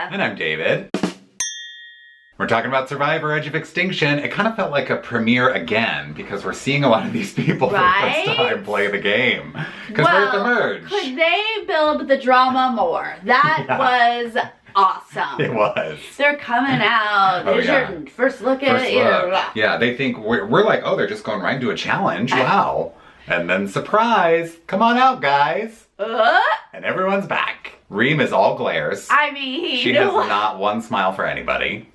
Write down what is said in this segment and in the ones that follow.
Julia. And I'm David. We're talking about Survivor Edge of Extinction. It kind of felt like a premiere again because we're seeing a lot of these people for the first time play the game. Because we're at the merge. Could they build the drama more? That was awesome. It was. They're coming out. There's your first look at it. Yeah, they think we're like, oh, they're just going right into a challenge. Wow. And then surprise, come on out, guys. And everyone's back. Reem is all glares. I mean, she has not one smile for anybody.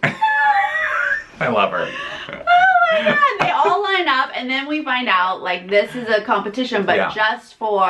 I love her. Oh my god, they all line up and then we find out like this is a competition but just for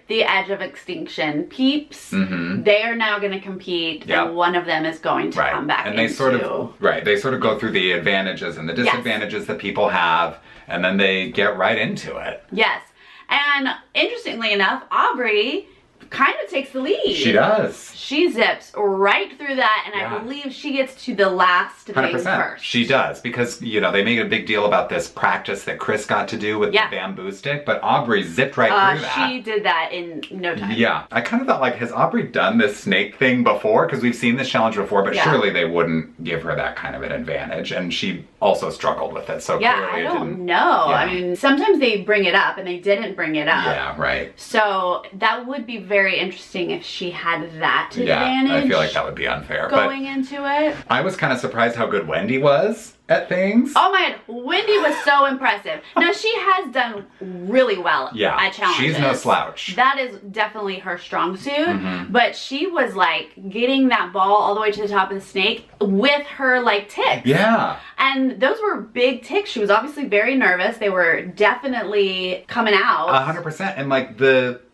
the Edge of Extinction peeps. They are now going to compete and one of them is going to come back and they sort of go through the advantages and the disadvantages that people have and then they get right into it. Yes. And interestingly enough, Aubrey kind of takes the lead. She does. She zips right through that, and I believe she gets to the last thing 100%. First. She does, because, you know, they made a big deal about this practice that Chris got to do with the bamboo stick, but Aubrey zipped right through that. She did that in no time. Yeah. I kind of thought, like, has Aubrey done this snake thing before? Because we've seen this challenge before, but surely they wouldn't give her that kind of an advantage, and she also struggled with it, so clearly I don't know. I mean, sometimes they bring it up, and they didn't bring it up. Yeah, right. So that would be very interesting if she had that advantage. I feel like that would be unfair. Going into it. I was kind of surprised how good Wendy was at things. Oh my god, Wendy was so impressive. Now she has done really well at challenges. She's no slouch. That is definitely her strong suit. But she was like getting that ball all the way to the top of the snake with her like ticks. Yeah. And those were big ticks. She was obviously very nervous. They were definitely coming out. 100%. And like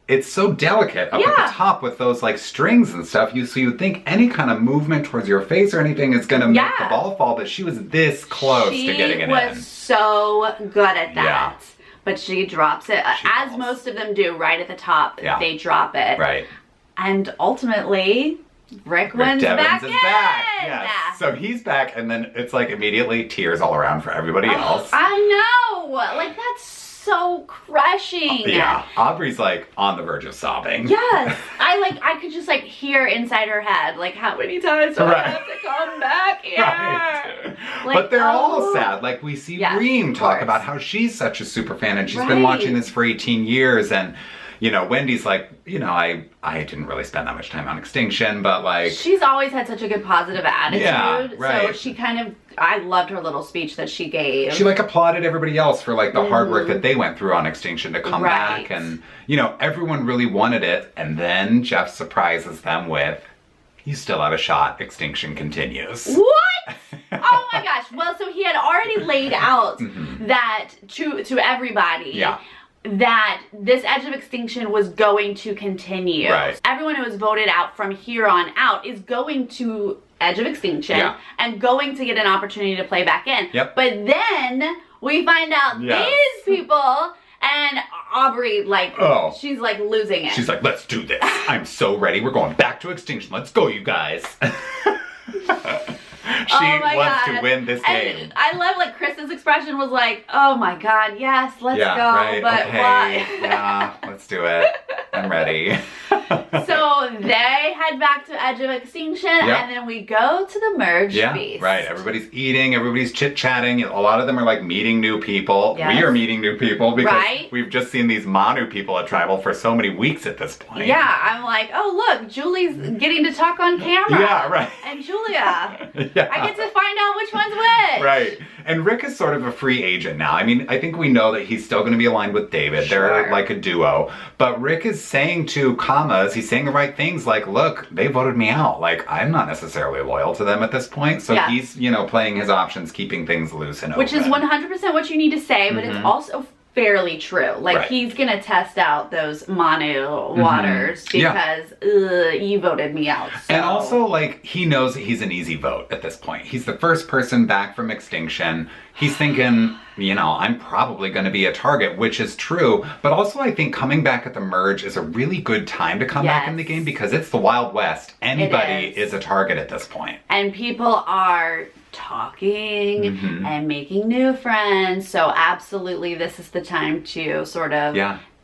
it's so delicate up at the top with those like strings and stuff. So you would think any kind of movement towards your face or anything is gonna make the ball fall, but she was this close to getting it in. She was so good at that. But she drops it, as most of them do, right at the top. They drop it. Right. And ultimately, Rick wins back in. Yes. So he's back, and then it's like immediately tears all around for everybody else. I know. Like, that's so crushing. Yeah. Aubrey's like on the verge of sobbing. Yes. I could just like hear inside her head, like, how many times do I have to come back here? Like, but they're all sad. Like, we see Reem talk about how she's such a super fan and she's been watching this for 18 years and you know, Wendy's like, you know, I didn't really spend that much time on Extinction, but like... She's always had such a good positive attitude. Yeah, right. So she kind of... I loved her little speech that she gave. She like applauded everybody else for like the hard work that they went through on Extinction to come back. And, you know, everyone really wanted it. And then Jeff surprises them with, you still have a shot. Extinction continues. What? Oh my gosh. Well, so he had already laid out that to everybody. Yeah. That this Edge of Extinction was going to continue. Right. Everyone who was voted out from here on out is going to Edge of Extinction and going to get an opportunity to play back in. Yep. But then we find out these people and Aubrey, like, she's like losing it. She's like, let's do this. I'm so ready. We're going back to Extinction. Let's go, you guys. She wants to win this game. And I love like Chris's expression was like, oh my god, yes, let's go, but why? Yeah, let's do it. I'm ready. So they head back to Edge of Extinction and then we go to the merge feast. Right. Everybody's eating, everybody's chit-chatting. A lot of them are like meeting new people. Yes. We are meeting new people because we've just seen these Manu people at Tribal for so many weeks at this point. Yeah, I'm like, oh look, Julie's getting to talk on camera. Yeah, right. And Julia. I get to find out which one's which. Right. And Rick is sort of a free agent now. I mean, I think we know that he's still going to be aligned with David. They're like a duo. But Rick is saying to Kamas, he's saying the right things like, look, they voted me out. Like, I'm not necessarily loyal to them at this point. So he's, you know, playing his options, keeping things loose and open. Which is 100% what you need to say, but it's also fairly true. Like, he's gonna test out those Manu waters because you voted me out. So. And also, like, he knows that he's an easy vote at this point. He's the first person back from Extinction. He's thinking, you know, I'm probably going to be a target, which is true. But also, I think coming back at the merge is a really good time to come back in the game because it's the Wild West. Anybody is a target at this point. And people are talking and making new friends. So absolutely, this is the time to sort of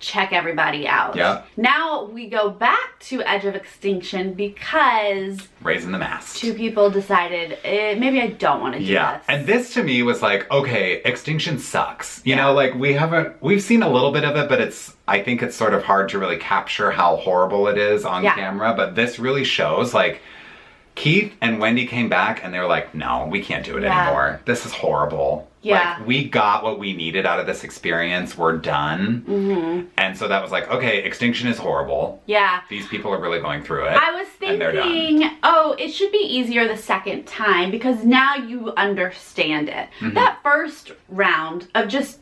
check everybody out. Yep. Now we go back to Edge of Extinction because raising the mast. 2 people decided, maybe I don't want to do this. And this to me was like, okay, Extinction sucks. You know, like we've seen a little bit of it, but I think it's sort of hard to really capture how horrible it is on camera. But this really shows, like, Keith and Wendy came back and they were like, no, we can't do it anymore. This is horrible. Yeah. Like, we got what we needed out of this experience. We're done. And so that was like, okay, Extinction is horrible. Yeah. These people are really going through it. I was thinking, oh, it should be easier the second time because now you understand it. That first round of just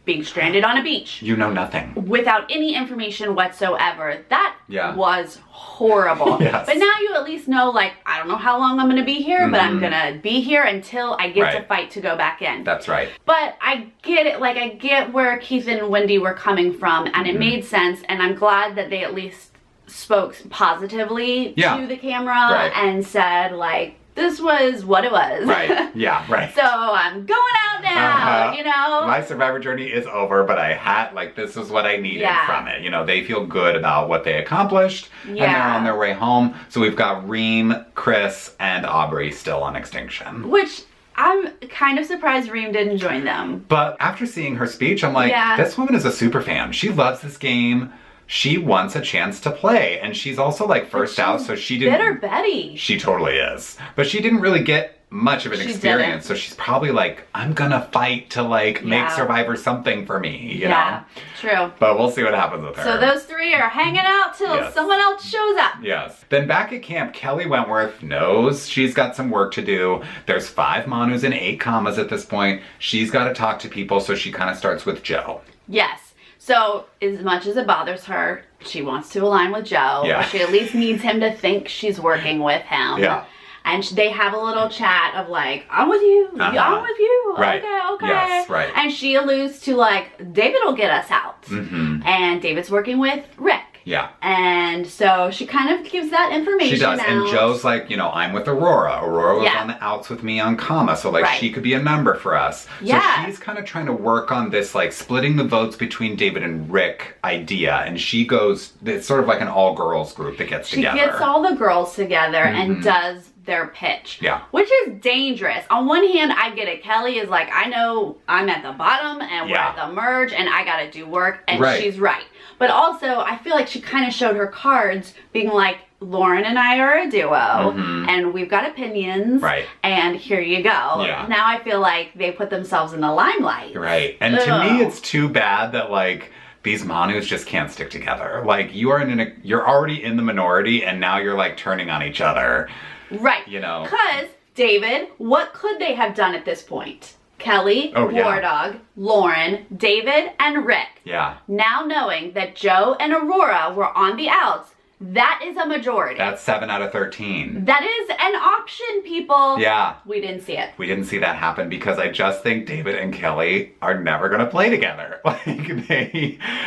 being stranded on a beach. You know nothing. Without any information whatsoever. That was horrible. But now you at least know, like, I don't know how long I'm going to be here, but I'm going to be here until I get to fight to go back in. That's right. But I get it. Like, I get where Keith and Wendy were coming from, and it made sense, and I'm glad that they at least spoke positively to the camera and said, like, this was what it was. Right. Yeah, right. So I'm going out now, you know? My Survivor journey is over, but I had, like, this is what I needed from it. You know, they feel good about what they accomplished, and they're on their way home. So we've got Reem, Chris, and Aubrey still on Extinction. Which, I'm kind of surprised Reem didn't join them. But after seeing her speech, I'm like, this woman is a super fan. She loves this game. She wants a chance to play, and she's also like first out, so she didn't. Bitter Betty. She totally is, but she didn't really get much of an experience, so she's probably like, I'm gonna fight to like make Survivor something for me, you know? True. But we'll see what happens with her. So those 3 are hanging out till someone else shows up. Yes. Then back at camp, Kelly Wentworth knows she's got some work to do. There's 5 Manus and 8 Kamas at this point. She's got to talk to people, so she kind of starts with Joe. Yes. So, as much as it bothers her, she wants to align with Joe. Yeah. She at least needs him to think she's working with him. Yeah. And they have a little chat of like, I'm with you, I'm with you, right. Okay. Yes, right. And she alludes to like, David will get us out. And David's working with Rick. Yeah. And so she kind of gives that information She does. out. And Joe's like, you know, I'm with Aurora. Aurora was on the outs with me on Kama, so like she could be a number for us. So she's kind of trying to work on this like splitting the votes between David and Rick idea. And she goes, it's sort of like an all-girls group that gets together. She gets all the girls together and does their pitch. Yeah. Which is dangerous. On one hand, I get it. Kelly is like, I know I'm at the bottom and we're at the merge and I gotta do work, and she's right. But also, I feel like she kind of showed her cards being like, Lauren and I are a duo and we've got opinions. Right. And here you go. Yeah. Now I feel like they put themselves in the limelight. Right. And to me, it's too bad that like, these Manus just can't stick together. Like, you're already in the minority and now you're like turning on each other. Right. You know. Because, David, what could they have done at this point? Kelly, War Dog, Lauren, David, and Rick. Yeah. Now knowing that Joe and Aurora were on the outs, that is a majority. That's 7 out of 13. That is an option, people. Yeah. We didn't see it. We didn't see that happen because I just think David and Kelly are never going to play together. Like,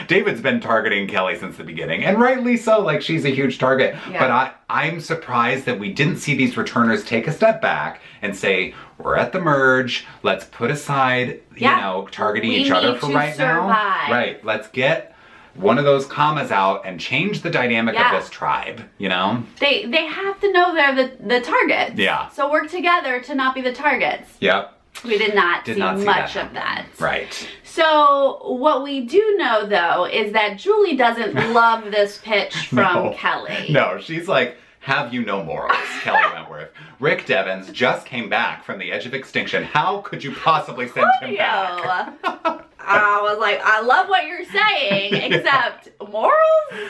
David's been targeting Kelly since the beginning, and rightly so. Like, she's a huge target. Yeah. But I'm surprised that we didn't see these returners take a step back and say, we're at the merge. Let's put aside, you know, targeting each other for right now. Right. Let's get one of those Kamas out and change the dynamic of this tribe, you know? They have to know they're the targets. Yeah. So work together to not be the targets. Yep. We did not see much of that. Right. So what we do know, though, is that Julie doesn't love this pitch from Kelly. No, she's like, have you no morals, Kelly Wentworth. Rick Devens just came back from the edge of extinction. How could you possibly send him back? I was like, I love what you're saying, except morals?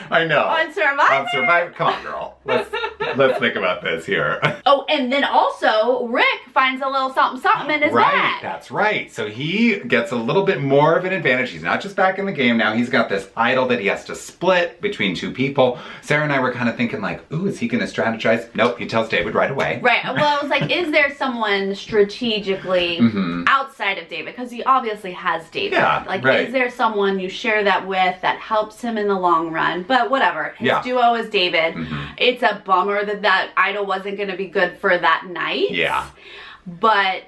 I know. On Survivor? On Survivor? Come on, girl. Let's think about this here. Oh, and then also, Rick finds a little something in his bag. That's right. So he gets a little bit more of an advantage. He's not just back in the game now. He's got this idol that he has to split between 2 people. Sarah and I were kind of thinking like, ooh, is he going to strategize? Nope, he tells David right away. Right. Well, I was like, is there someone strategically outside of David? Because he obviously has David. Yeah. Like, is there someone you share that with that helps him in the long run? But whatever. His duo is David. It's a bummer that idol wasn't going to be good for that night. Yeah. But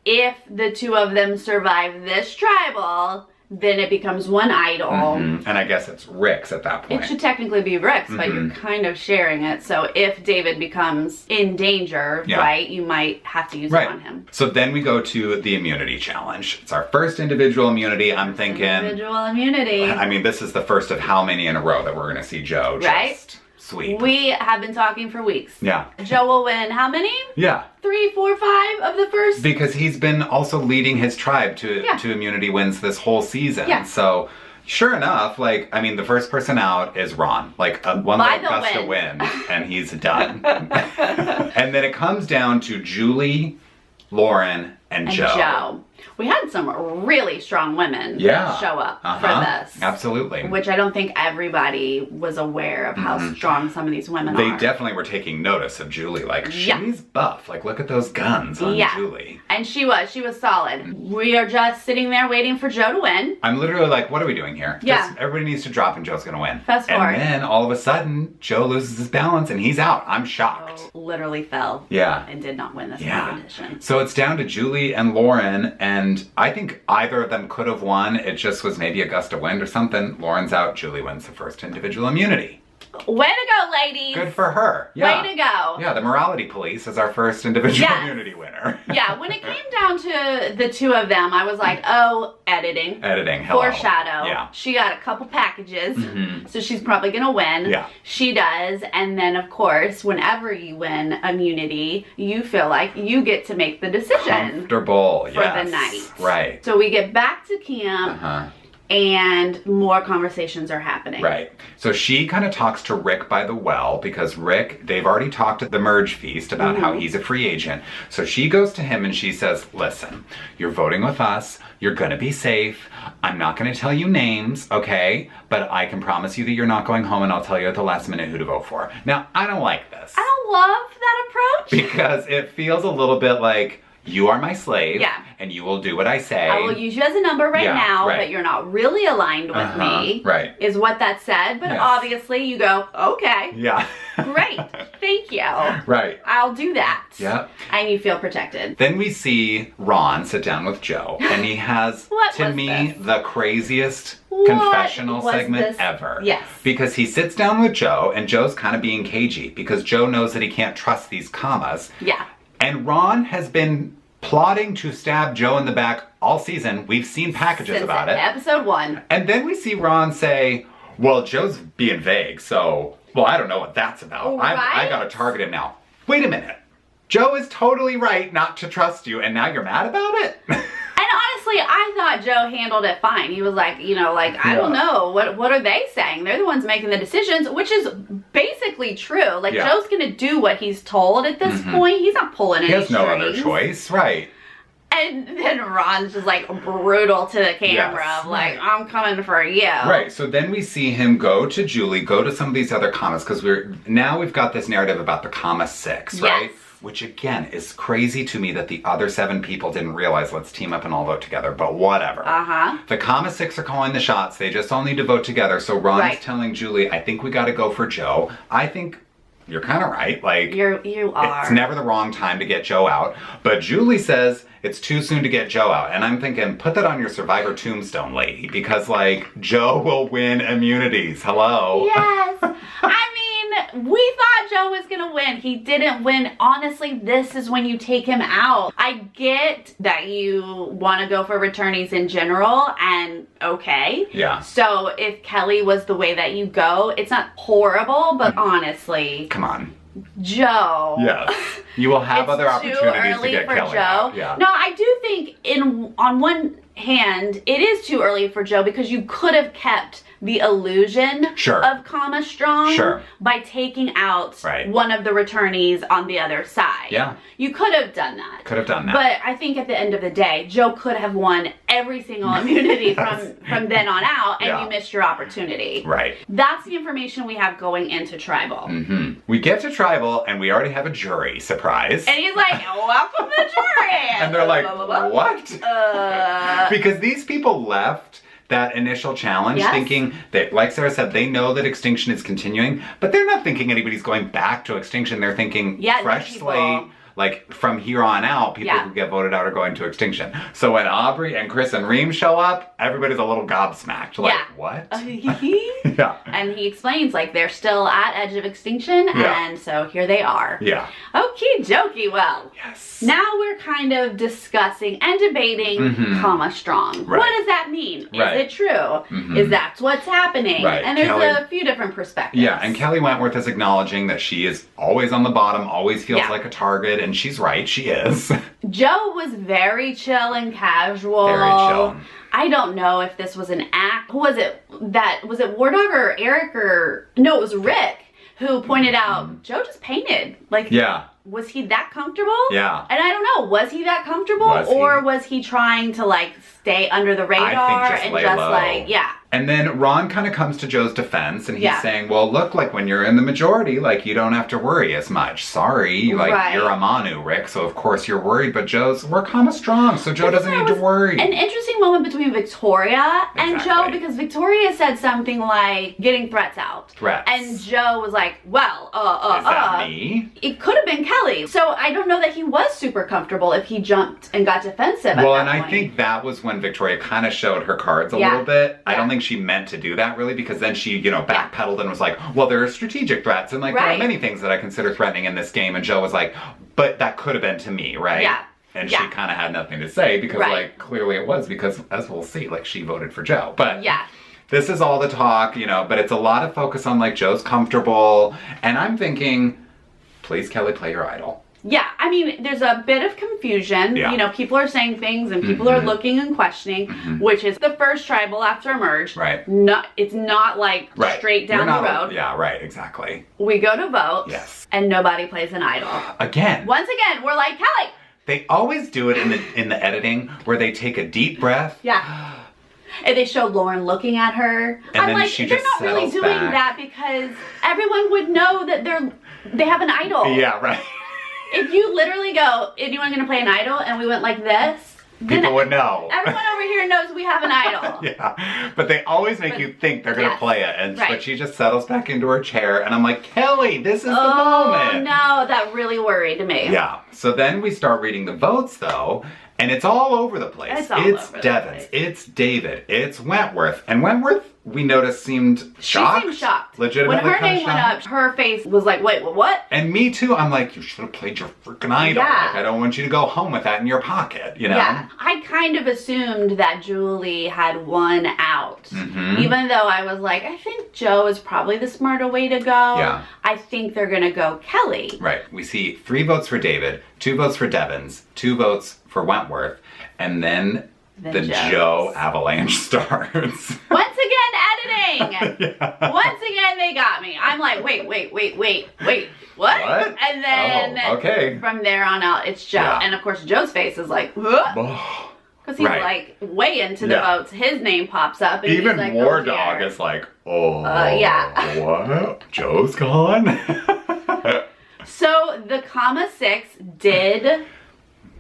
if the 2 of them survive this tribal, then it becomes one idol. And I guess it's Rick's at that point. It should technically be Rick's, but you're kind of sharing it. So if David becomes in danger, right, you might have to use it on him. So then we go to the immunity challenge. It's our first individual immunity. I'm thinking... Individual immunity. I mean, this is the first of how many in a row that we're going to see Joe just sweep. We have been talking for weeks. Yeah. Joe will win how many? Yeah. 3, 4, 5 of the first? Because he's been also leading his tribe to immunity wins this whole season. Yeah. So... Sure enough, like, I mean, the first person out is Ron. Like, one little gust of wind, and he's done. And then it comes down to Julie, Lauren, and Joe. We had some really strong women show up for this. Absolutely. Which I don't think everybody was aware of how strong some of these women are. They definitely were taking notice of Julie. Like, she's buff. Like, look at those guns on Julie. And she was solid. We are just sitting there waiting for Joe to win. I'm literally like, what are we doing here? Yeah. Just, everybody needs to drop and Joe's gonna win. Fast forward. And then all of a sudden, Joe loses his balance and he's out. I'm shocked. Joe literally fell. Yeah. And did not win this competition. So it's down to Julie and Lauren, and I think either of them could have won. It just was maybe a gust of wind or something. Lauren's out. Julie wins the first individual immunity. Way to go, ladies. Good for her. Yeah. Way to go. Yeah, the morality police is our first individual immunity winner. Yeah, when it came down to the two of them, I was like, oh, editing. Editing, hello. Foreshadow. Yeah. She got a couple packages, so she's probably going to win. Yeah. She does. And then, of course, whenever you win immunity, you feel like you get to make the decision. Comfortable, for the night. Right. So we get back to camp. And more conversations are happening. Right. So she kind of talks to Rick by the well because Rick, they've already talked at the merge feast about how he's a free agent. So she goes to him and she says, listen, you're voting with us. You're going to be safe. I'm not going to tell you names, okay? But I can promise you that you're not going home and I'll tell you at the last minute who to vote for. Now, I don't like this. I don't love that approach. Because it feels a little bit like, you are my slave, and you will do what I say. I will use you as a number now, but you're not really aligned with me, is what that said. But obviously you go, okay. Yeah. Great. Thank you. Right. I'll do that. Yeah. And you feel protected. Then we see Ron sit down with Joe, and he has, to me, the craziest confessional segment ever. Yes. Because he sits down with Joe, and Joe's kind of being cagey, because Joe knows that he can't trust these commas. Yeah. And Ron has been plotting to stab Joe in the back all season. We've seen packages about it. Episode 1. And then we see Ron say, well, Joe's being vague, so, well, I don't know what that's about. Right? I gotta target him now. Wait a minute. Joe is totally right not to trust you, and now you're mad about it? And honestly, I thought Joe handled it fine. He was like, you know, like, I don't know. What are they saying? They're the ones making the decisions, which is basically true. Like, Joe's going to do what he's told at this point. He's not pulling any strings. He has no other choice, right. And then Ron's just like brutal to the camera, like, I'm coming for you. Right, so then we see him go to Julie, go to some of these other commas, because we've got this narrative about the comma 6, right? Which again is crazy to me that the other 7 people didn't realize, let's team up and all vote together, but whatever. The comma 6 are calling the shots, they just all need to vote together, so Ron is telling Julie, I think we gotta go for Joe. I think you're kind of right, like, you are. It's never the wrong time to get Joe out, but Julie says it's too soon to get Joe out, and I'm thinking, put that on your Survivor tombstone, lady, because, like, Joe will win immunities, hello? Yes, I mean, we thought Joe was gonna win. He didn't win. Honestly, this is when you take him out. I get that you want to go for returnees in general, and okay. Yeah. So if Kelly was the way that you go, it's not horrible, but honestly. Come on. Joe. Yes. You will have other opportunities to get Kelly out. Yeah. No, I do think on one hand, it is too early for Joe because you could have kept the illusion of comma strong by taking out one of the returnees on the other side. Yeah. You could have done that. Could have done that. But I think at the end of the day, Joe could have won every single immunity from then on out, and you missed your opportunity. Right. That's the information we have going into Tribal. We get to Tribal, and we already have a jury. Surprise. And he's like, welcome to the jury. And they're like, what? Because these people left that initial challenge thinking that, like Sarah said, they know that Extinction is continuing, but they're not thinking anybody's going back to Extinction. They're thinking fresh slate, like from here on out, people who get voted out are going to extinction. So when Aubrey and Chris and Reem show up, everybody's a little gobsmacked. Like, what? Yeah. And he explains, like, they're still at edge of extinction, and so here they are. Yeah. Okie dokie, well. Yes. Now we're kind of discussing and debating comma strong. Right. What does that mean? Right. Is it true? Is that what's happening? Right. And there's a few different perspectives. Yeah, and Kelly Wentworth is acknowledging that she is always on the bottom, always feels like a target, and she's right, she is. Joe was very chill and casual. Very chill. I don't know if this was an act. Who was it? Was it War Dog or Eric or... No, it was Rick who pointed out, Joe just painted. Like, was he that comfortable? Yeah. And I don't know, was he that comfortable? Was he trying to, like, stay under the radar and just low. Like, And then Ron kind of comes to Joe's defense, and he's saying, well, look, like, when you're in the majority, like, you don't have to worry as much. Sorry, like, you're a Manu, Rick, so of course you're worried, but we're kind of strong, so Joe doesn't need to worry. An interesting moment between Victoria and Joe, because Victoria said something like, getting threats out. And Joe was like, well, Is that me? It could have been Kelly. So I don't know that he was super comfortable if he jumped and got defensive Well, and I think that was when Victoria kind of showed her cards a little bit. I don't think she meant to do that really, because then she, backpedaled and was like, well, there are strategic threats, and like there are many things that I consider threatening in this game, and Joe was like, but that could have been to me, right? Yeah. And she kind of had nothing to say, because like clearly it was, because as we'll see, like she voted for Joe. But this is all the talk, but it's a lot of focus on like Joe's comfortable, and I'm thinking, please Kelly, play your idol. Yeah, I mean, there's a bit of confusion. People are saying things and people are looking and questioning, which is the first tribal after merge. Right. It's not like straight down the road. Yeah, right, exactly. We go to vote. Yes. And nobody plays an idol. Again. Once again, we're like, Kelly. They always do it in the editing where they take a deep breath. Yeah. And they show Lauren looking at her. And I'm then like, she they're just not really doing that because everyone would know that they have an idol. Yeah, right. If you literally go, anyone gonna play an idol? And we went like this. People would know. Everyone over here knows we have an idol. Yeah, but they always make you think they're gonna play it, and but she just settles back into her chair, and I'm like, Kelly, this is the moment. Oh no, that really worried me. Yeah. So then we start reading the votes, though, and it's all over the place. It's Devins, it's David, it's Wentworth, and Wentworth, we noticed, seemed shocked. She seemed shocked. Legitimately. When her name went up, her face was like, wait, what? And me too. I'm like, you should have played your freaking idol. Yeah. Like, I don't want you to go home with that in your pocket, Yeah. I kind of assumed that Julie had won out. Even though I was like, I think Joe is probably the smarter way to go. Yeah. I think they're going to go Kelly. Right. We see 3 votes for David, 2 votes for Devins, 2 votes for Wentworth, and then the Joe avalanche starts. Once again, editing! Once again, they got me. I'm like, wait, what? What? And then from there on out, it's Joe. Yeah. And of course, Joe's face is like, because he's like way into the votes. His name pops up. And even he's like, War Dog is like, what? Joe's gone? So the comma 6 did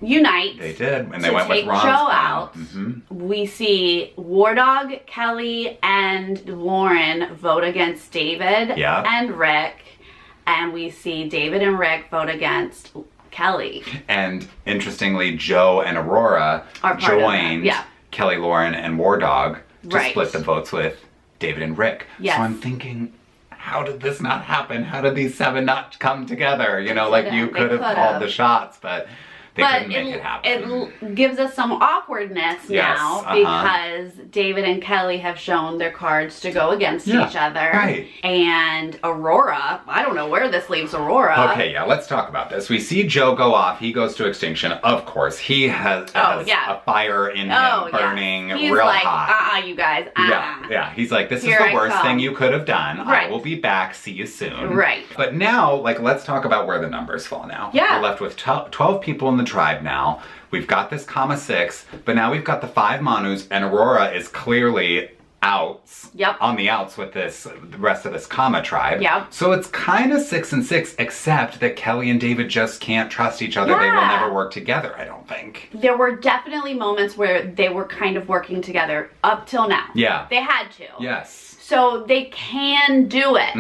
unite. They did, and they went with Ron's Joe plan. out. We see War Dog, Kelly, and Lauren vote against David and Rick, and we see David and Rick vote against Kelly. And interestingly, Joe and Aurora joined Kelly, Lauren, and War Dog to split the votes with David and Rick. Yes. So I'm thinking, how did this not happen? How did these 7 not come together? Like you could have called the shots, but they couldn't make it happen. It gives us some awkwardness now because David and Kelly have shown their cards to go against each other. Right. And Aurora, I don't know where this leaves Aurora. Okay, let's talk about this. We see Joe go off. He goes to extinction. Of course, he has a fire in him burning real hot. You guys. Yeah. He's like, this is the worst thing you could have done. I will be back. See you soon. Right. But now, let's talk about where the numbers fall now. Yeah. We're left with 12 people in the tribe now. We've got this comma 6, but now we've got the 5 Manus, and Aurora is clearly outs. On the outs with the rest of this comma tribe. So it's kind of 6 and 6, except that Kelly and David just can't trust each other. They will never work together, I don't think. There were definitely moments where they were kind of working together up till now. Yeah. They had to. Yes. So they can do it.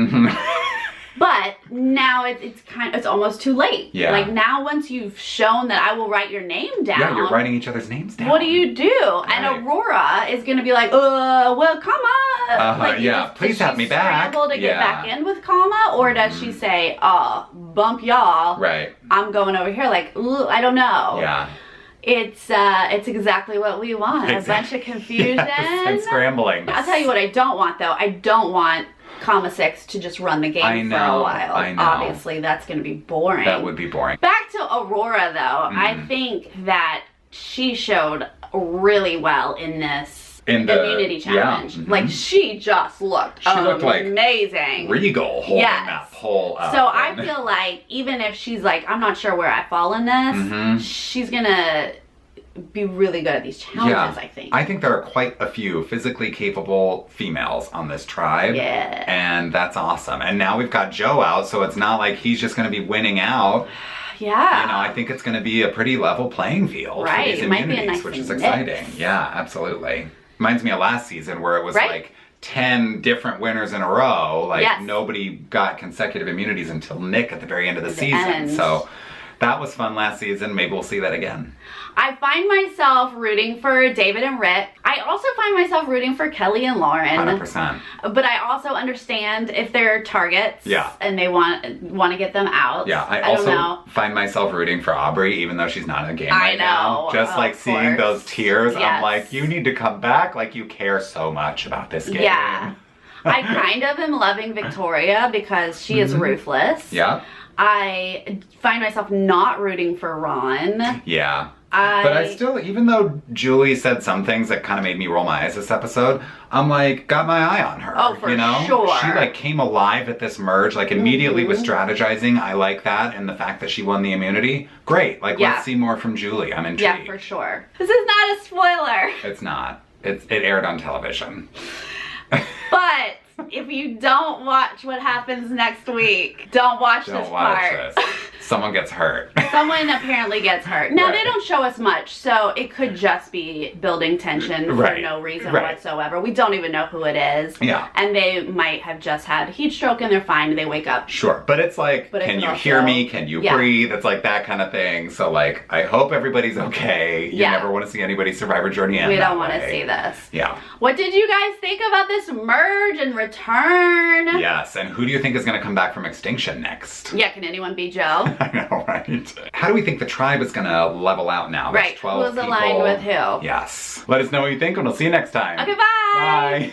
But now it's almost too late. Yeah. Like now once you've shown that I will write your name down. Yeah, you're writing each other's names down. What do you do? Right. And Aurora is going to be like, well, Kama. Like, yeah, please have me back. Scramble to get back in with Kama, or does she say, bump y'all. Right. I'm going over here. Like, ooh, I don't know. Yeah. It's exactly what we want. Exactly. A bunch of confusion. Yes, and scrambling. I'll tell you what I don't want though. I don't want Kama 6 to just run the game for a while. I know. Obviously, that's going to be boring. That would be boring. Back to Aurora though. I think that she showed really well in this. In the immunity challenge. Yeah, like she just looked amazing. Like Regal holding that pole up. So I feel like even if she's like, I'm not sure where I fall in this, she's gonna be really good at these challenges, I think. I think there are quite a few physically capable females on this tribe. Yeah. And that's awesome. And now we've got Joe out, so it's not like he's just gonna be winning out. Yeah. You know, I think it's gonna be a pretty level playing field for these immunities, which is exciting. Yeah, absolutely. Reminds me of last season where it was like 10 different winners in a row. Like nobody got consecutive immunities until Nick at the very end of the season. So that was fun last season. Maybe we'll see that again. I find myself rooting for David and Rick. I also find myself rooting for Kelly and Lauren. 100%. But I also understand if they're targets and they want to get them out. Yeah, I also find myself rooting for Aubrey even though she's not in a game right now. Just like seeing those tears, I'm like, you need to come back. Like you care so much about this game. Yeah. I kind of am loving Victoria because she is ruthless. Yeah. I find myself not rooting for Ron. Yeah. But I still, even though Julie said some things that kind of made me roll my eyes this episode, I'm like, got my eye on her. Oh, for sure. She like came alive at this merge, like immediately was strategizing. I like that. And the fact that she won the immunity, great. Like, let's see more from Julie. I'm intrigued. Yeah, for sure. This is not a spoiler. It's not. It aired on television. But if you don't watch what happens next week, don't watch this part. Someone gets hurt. Someone apparently gets hurt. Now, they don't show us much, so it could just be building tension for no reason whatsoever. We don't even know who it is. Yeah. And they might have just had a heat stroke and they're fine and they wake up. Sure. But it's like, can you hear me? Can you breathe? It's like that kind of thing. So like, I hope everybody's okay. You never want to see anybody's survivor journey end. We don't want to see this. Yeah. What did you guys think about this merge and return? Yes. And who do you think is going to come back from extinction next? Yeah. Can anyone be Joe? I know, right? How do we think the tribe is going to level out now? Right. 12 Who's aligned with who? Yes. Let us know what you think and we'll see you next time. Okay, bye. Bye.